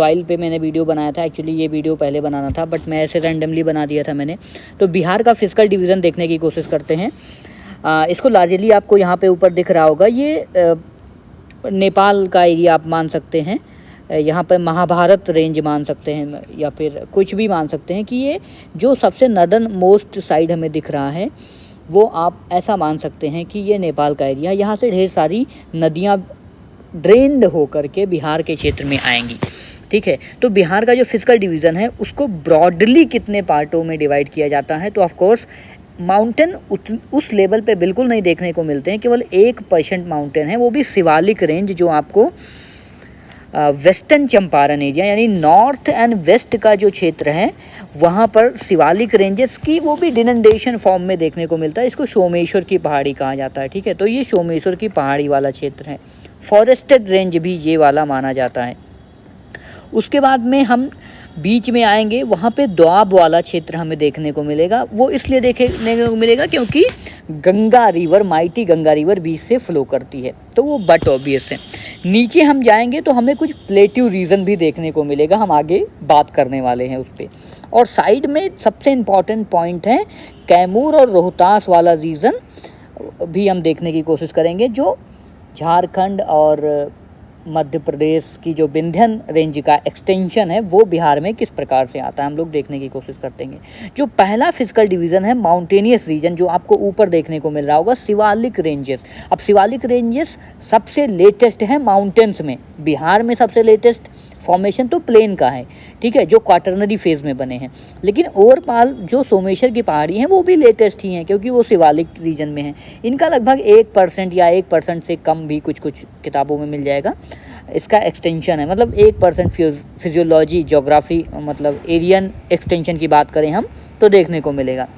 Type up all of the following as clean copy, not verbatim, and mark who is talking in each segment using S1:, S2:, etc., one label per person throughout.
S1: Soil पे मैंने video बनाया था। एक्चुअली ये वीडियो पहले बनाना था बट मैं ऐसे रैंडमली बना दिया था मैंने। तो बिहार का फिजिकल डिवीज़न देखने की कोशिश करते हैं। इसको लार्जली आपको यहाँ पे ऊपर दिख रहा होगा, ये नेपाल का एरिया आप मान सकते हैं। यहाँ पर महाभारत रेंज मान सकते हैं या फिर कुछ भी मान सकते हैं कि ये जो सबसे नदर्न मोस्ट साइड हमें दिख रहा है वो आप ऐसा मान सकते हैं कि ये नेपाल का एरिया। यहाँ से ढेर सारी नदियाँ ड्रेन्ड होकर के बिहार के क्षेत्र में आएंगी, ठीक है। तो बिहार का जो फिजिकल डिवीज़न है उसको ब्रॉडली कितने पार्टों में डिवाइड किया जाता है, तो ऑफ कोर्स माउंटेन उस लेवल पे बिल्कुल नहीं देखने को मिलते हैं। केवल 1% माउंटेन है, वो भी शिवालिक रेंज, जो आपको वेस्टर्न चंपारण एरिया यानी नॉर्थ एंड वेस्ट का जो क्षेत्र है वहाँ पर शिवालिक रेंजेस की वो भी डिनंडेशन फॉर्म में देखने को मिलता है। इसको सोमेश्वर की पहाड़ी कहा जाता है, ठीक है। तो ये सोमेश्वर की पहाड़ी वाला क्षेत्र है, फॉरेस्टेड रेंज भी ये वाला माना जाता है। उसके बाद में हम बीच में आएंगे, वहाँ पे दोआब वाला क्षेत्र हमें देखने को मिलेगा। वो इसलिए देखने को मिलेगा क्योंकि Ganga river, mighty Ganga river बीच से फ्लो करती है, तो वो बट ऑब्वियस है। नीचे हम जाएंगे तो हमें कुछ प्लेट्यू रीजन भी देखने को मिलेगा, हम आगे बात करने वाले हैं उस पर। और साइड में सबसे इम्पॉर्टेंट पॉइंट है कैमूर और रोहतास वाला रीजन भी हम देखने की कोशिश करेंगे, जो झारखंड और मध्य प्रदेश की जो विंध्यन रेंज का एक्सटेंशन है वो बिहार में किस प्रकार से आता है हम लोग देखने की कोशिश करते हैं। जो पहला फिजिकल डिवीज़न है माउंटेनियस रीजन, जो आपको ऊपर देखने को मिल रहा होगा, शिवालिक रेंजेस। अब शिवालिक रेंजेस सबसे लेटेस्ट है माउंटेन्स में। बिहार में सबसे लेटेस्ट फॉर्मेशन तो प्लेन का है, ठीक है, जो क्वाटरनरी फेज़ में बने हैं। लेकिन ओवरऑल जो सोमेश्वर की पहाड़ी हैं वो भी लेटेस्ट ही हैं क्योंकि वो शिवालिक रीजन में हैं। इनका लगभग 1% या 1% से कम भी कुछ किताबों में मिल जाएगा इसका एक्सटेंशन है। मतलब 1% फिजियोलॉजी जोग्राफी मतलब एरियन एक्सटेंशन की बात करें हम तो देखने को मिलेगा।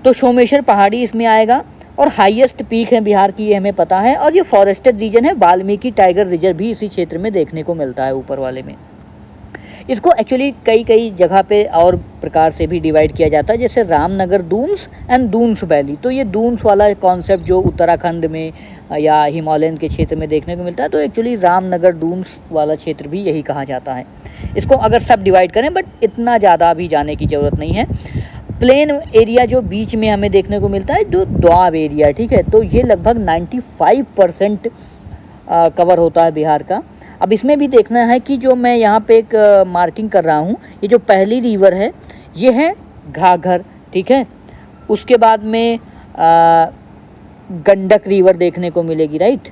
S1: तो सोमेश्वर पहाड़ी इसमें आएगा और हाईएस्ट पीक है बिहार की, ये हमें पता है। और ये फॉरेस्टेड रीजन है, वाल्मीकि टाइगर रिजर्व भी इसी क्षेत्र में देखने को मिलता है ऊपर वाले में। इसको एक्चुअली कई जगह पे और प्रकार से भी डिवाइड किया जाता है, जैसे रामनगर दून्स एंड दून्स वैली। तो ये दून्स वाला कॉन्सेप्ट जो उत्तराखंड में या हिमालयन के क्षेत्र में देखने को मिलता है, तो एक्चुअली रामनगर दून्स वाला क्षेत्र भी यही कहा जाता है। इसको अगर सब डिवाइड करें, बट इतना ज़्यादा भी जाने की ज़रूरत नहीं है। प्लेन एरिया जो बीच में हमें देखने को मिलता है, जो दोआब एरिया, ठीक है, तो ये लगभग 95% कवर होता है बिहार का। अब इसमें भी देखना है कि जो मैं यहाँ पे एक मार्किंग कर रहा हूँ, ये जो पहली रिवर है ये है घाघर, ठीक है। उसके बाद में गंडक रिवर देखने को मिलेगी, राइट।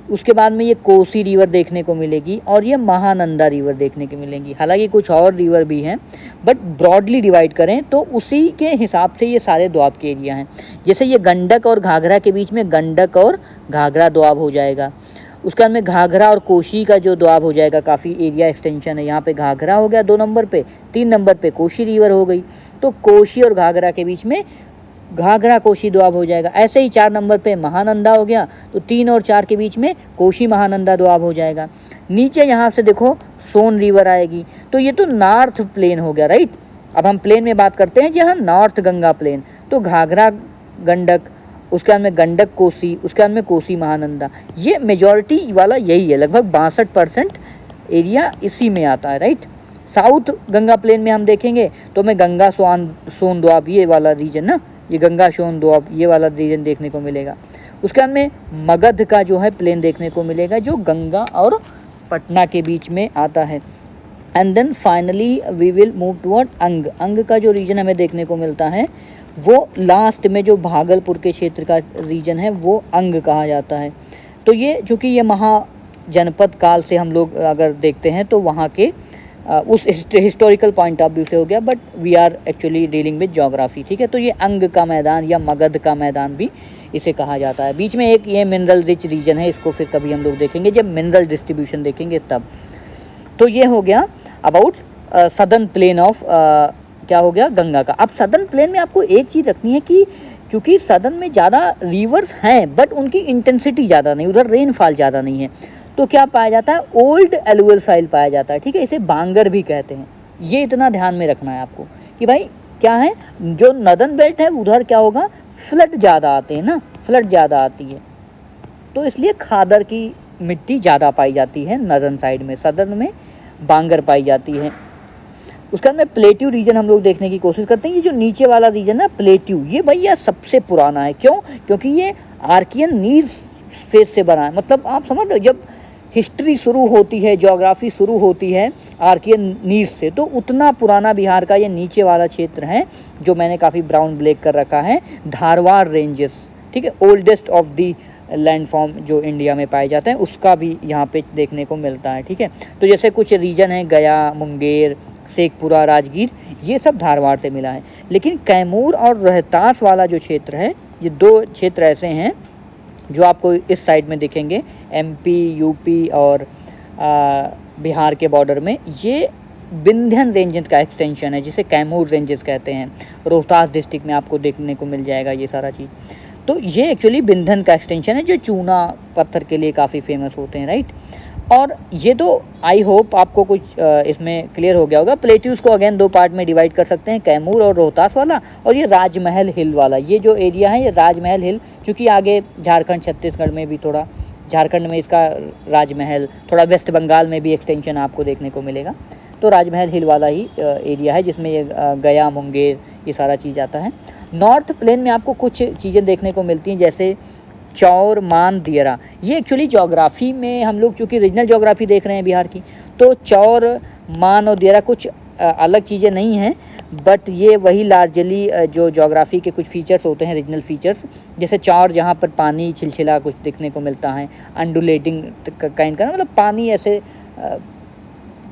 S1: उसके बाद में ये कोसी रिवर देखने को मिलेगी और ये महानंदा रिवर देखने को मिलेंगी। हालांकि कुछ और रिवर भी हैं, बट ब्रॉडली डिवाइड करें तो उसी के हिसाब से ये सारे दोआब के एरिया हैं। जैसे ये गंडक और घाघरा के बीच में गंडक और घाघरा दोआब हो जाएगा। उसके बाद में घाघरा और कोशी का जो दोआब हो जाएगा, काफ़ी एरिया एक्सटेंशन है। यहाँ पे घाघरा हो गया 2 नंबर पे, 3 नंबर पे कोशी रिवर हो गई, तो कोशी और घाघरा के बीच में घाघरा कोशी दोआब हो जाएगा। ऐसे ही 4 नंबर पे महानंदा हो गया, तो 3 और 4 के बीच में कोशी महानंदा दोआब हो जाएगा। नीचे यहाँ से देखो सोन रिवर आएगी, तो ये तो नॉर्थ प्लेन हो गया, राइट। अब हम प्लेन में बात करते हैं, जहाँ नॉर्थ गंगा प्लेन, तो घाघरा गंडक, उसके बाद में गंडक कोसी, उसके बाद में कोसी महानंदा, ये मेजॉरिटी वाला यही है। लगभग 62% एरिया इसी में आता है, राइट। साउथ गंगा प्लेन में हम देखेंगे तो मैं गंगा सोन दोआब ये वाला रीजन ना, ये गंगा सोन दोआब ये वाला रीजन देखने को मिलेगा। उसके बाद में मगध का जो है प्लेन देखने को मिलेगा, जो गंगा और पटना के बीच में आता है। And then finally we will move toward अंग। अंग का जो रीजन हमें देखने को मिलता है वो लास्ट में जो भागलपुर के क्षेत्र का रीजन है वो अंग कहा जाता है। तो ये चूँकि ये महाजनपद काल से हम लोग अगर देखते हैं तो वहाँ के उस हिस्टोरिकल पॉइंट ऑफ व्यू से हो गया, but we are actually dealing with geography, ठीक है। तो ये अंग का मैदान या मगध का मैदान भी इसे कहा जाता है। बीच में एक ये मिनरल रिच रीजन है, इसको फिर कभी हम लोग देखेंगे जब मिनरल डिस्ट्रीब्यूशन देखेंगे तब। तो ये हो गया अबाउट सदर्न प्लेन ऑफ क्या हो गया गंगा का। अब सदर्न प्लेन में आपको एक चीज़ रखनी है कि चूँकि सदर्न में ज़्यादा रिवर्स हैं बट उनकी इंटेंसिटी ज़्यादा नहीं, उधर रेनफॉल ज़्यादा नहीं है, तो क्या पाया जाता है, ओल्ड एलुअल साइल पाया जाता है, ठीक है। इसे बांगर भी कहते हैं। ये इतना ध्यान में रखना है आपको कि भाई क्या है, जो नदर्न बेल्ट है उधर क्या होगा, फ्लड ज़्यादा आते हैं ना, फ्लड ज़्यादा आती है, तो इसलिए खादर की मिट्टी ज़्यादा पाई जाती है नदर्न साइड में। सदर्न में बांगर पाई जाती है। उसके बाद में प्लेट्यू रीजन हम लोग देखने की कोशिश करते हैं। ये जो नीचे वाला रीजन है प्लेट्यू, ये भैया सबसे पुराना है। क्यों? क्योंकि ये आर्कियन नीज फेज से बना है। मतलब आप समझ लो, जब हिस्ट्री शुरू होती है, ज्योग्राफी शुरू होती है आर्कियन नीज से, तो उतना पुराना बिहार का ये नीचे वाला क्षेत्र है जो मैंने काफ़ी ब्राउन ब्लैक कर रखा है, धारवाड़ रेंजेस, ठीक है, ओल्डेस्ट ऑफ दी लैंडफॉर्म जो इंडिया में पाए जाते हैं, उसका भी यहाँ पे देखने को मिलता है। ठीक है, तो जैसे कुछ रीजन है गया, मुंगेर, शेखपुरा, राजगीर, ये सब धारवाड़ से मिला है। लेकिन कैमूर और रोहतास वाला जो क्षेत्र है, ये दो क्षेत्र ऐसे हैं जो आपको इस साइड में दिखेंगे, एमपी, यूपी और बिहार के बॉर्डर में। ये विंध्यन रेंजेस का एक्सटेंशन है, जिसे कैमूर रेंजेस कहते हैं। रोहतास डिस्ट्रिक्ट में आपको देखने को मिल जाएगा ये सारा चीज़। तो ये एक्चुअली विंध्यन का एक्सटेंशन है, जो चूना पत्थर के लिए काफ़ी फेमस होते हैं, राइट। और ये तो आई होप आपको कुछ इसमें क्लियर हो गया होगा। प्लेट्यूज को अगेन दो पार्ट में डिवाइड कर सकते हैं, कैमूर और रोहतास वाला, और ये राजमहल हिल वाला। ये जो एरिया है ये राजमहल हिल, चूँकि आगे झारखंड, छत्तीसगढ़ में भी थोड़ा, झारखंड में इसका राजमहल, थोड़ा वेस्ट बंगाल में भी एक्सटेंशन आपको देखने को मिलेगा। तो राजमहल हिल वाला ही एरिया है जिसमें ये गया, मुंगेर, ये सारा चीज़ आता है। नॉर्थ प्लेन में आपको कुछ चीज़ें देखने को मिलती हैं, जैसे चौर, मान, दियरा। ये एक्चुअली ज्योग्राफी में हम लोग चूँकि रीजनल ज्योग्राफी देख रहे हैं बिहार की, तो चौर, मान और दियरा कुछ अलग चीज़ें नहीं हैं, बट ये वही लार्जली जो ज्योग्राफी के कुछ फीचर्स होते हैं, रीजनल फीचर्स। जैसे चौर, जहाँ पर पानी छिलछिला कुछ दिखने को मिलता है, अंडुलेटिंग काइंड का, मतलब पानी ऐसे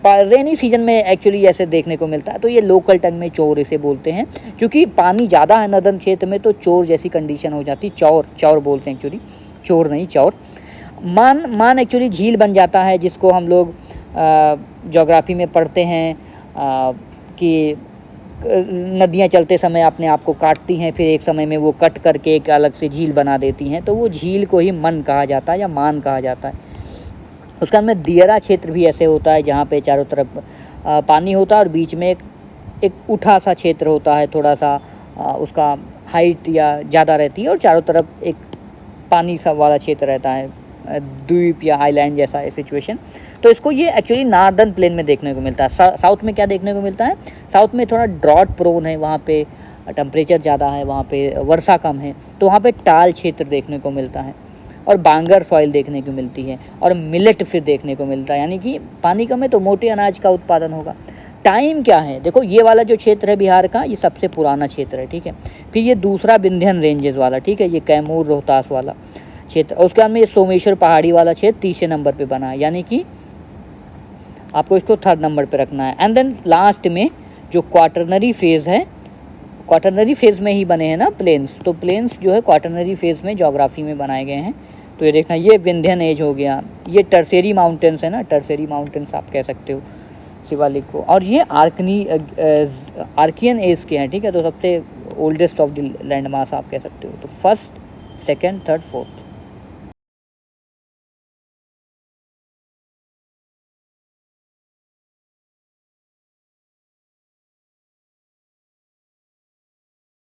S1: रेनी सीजन में एक्चुअली ऐसे देखने को मिलता है। तो ये लोकल टंग में चौर इसे बोलते हैं। क्योंकि पानी ज़्यादा है नदन क्षेत्र में, तो चौर जैसी कंडीशन हो जाती, चौर बोलते हैं एक्चुअली, चोर नहीं, चौर। मान एक्चुअली झील बन जाता है, जिसको हम लोग ज्योग्राफी में पढ़ते हैं कि नदियाँ चलते समय अपने आप को काटती हैं, फिर एक समय में वो कट करके एक अलग से झील बना देती हैं, तो वो झील को ही मन कहा जाता है या मान कहा जाता है। उसका में दियरा क्षेत्र भी ऐसे होता है, जहाँ पे चारों तरफ पानी होता है और बीच में एक उठा सा क्षेत्र होता है, थोड़ा सा उसका हाइट या ज़्यादा रहती है, और चारों तरफ एक पानी सा वाला क्षेत्र रहता है, द्वीप या आइलैंड जैसा सिचुएशन। तो इसको ये एक्चुअली नॉर्दर्न प्लेन में देखने को मिलता है। साउथ में क्या देखने को मिलता है? साउथ में थोड़ा ड्रॉट प्रोन है, वहाँ पे टेम्परेचर ज़्यादा है, वहाँ पे वर्षा कम है, तो वहाँ पे टाल क्षेत्र देखने को मिलता है, और बांगर सॉइल देखने को मिलती है, और मिलेट फिर देखने को मिलता है, यानी कि पानी कम है तो मोटे अनाज का उत्पादन होगा। टाइम क्या है? देखो, ये वाला जो क्षेत्र है बिहार का, ये सबसे पुराना क्षेत्र है, ठीक है। फिर ये दूसरा विंध्यन रेंजेस वाला, ठीक है, ये कैमूर, रोहतास वाला क्षेत्र। और उसके बाद में ये सोमेश्वर पहाड़ी वाला क्षेत्र तीसरे नंबर पे बना है, यानी कि आपको इसको थर्ड नंबर पे रखना है। एंड देन लास्ट में जो क्वाटरनरी फेज़ है, क्वाटरनरी फेज़ में ही बने हैं ना प्लेन्स, तो प्लेन्स जो है क्वाटरनरी फेज़ में ज्योग्राफी में बनाए गए हैं। तो ये देखना, ये विंध्यन एज हो गया, ये टर्सेरी माउंटेन्स है ना, टर्सेरी माउंटेन्स आप कह सकते हो शिवालिक को, और ये आर्कियन एज के हैं, ठीक है। तो सबसे oldest of the land mass आप कह सकते हो। तो फर्स्ट, सेकेंड, थर्ड, फोर्थ।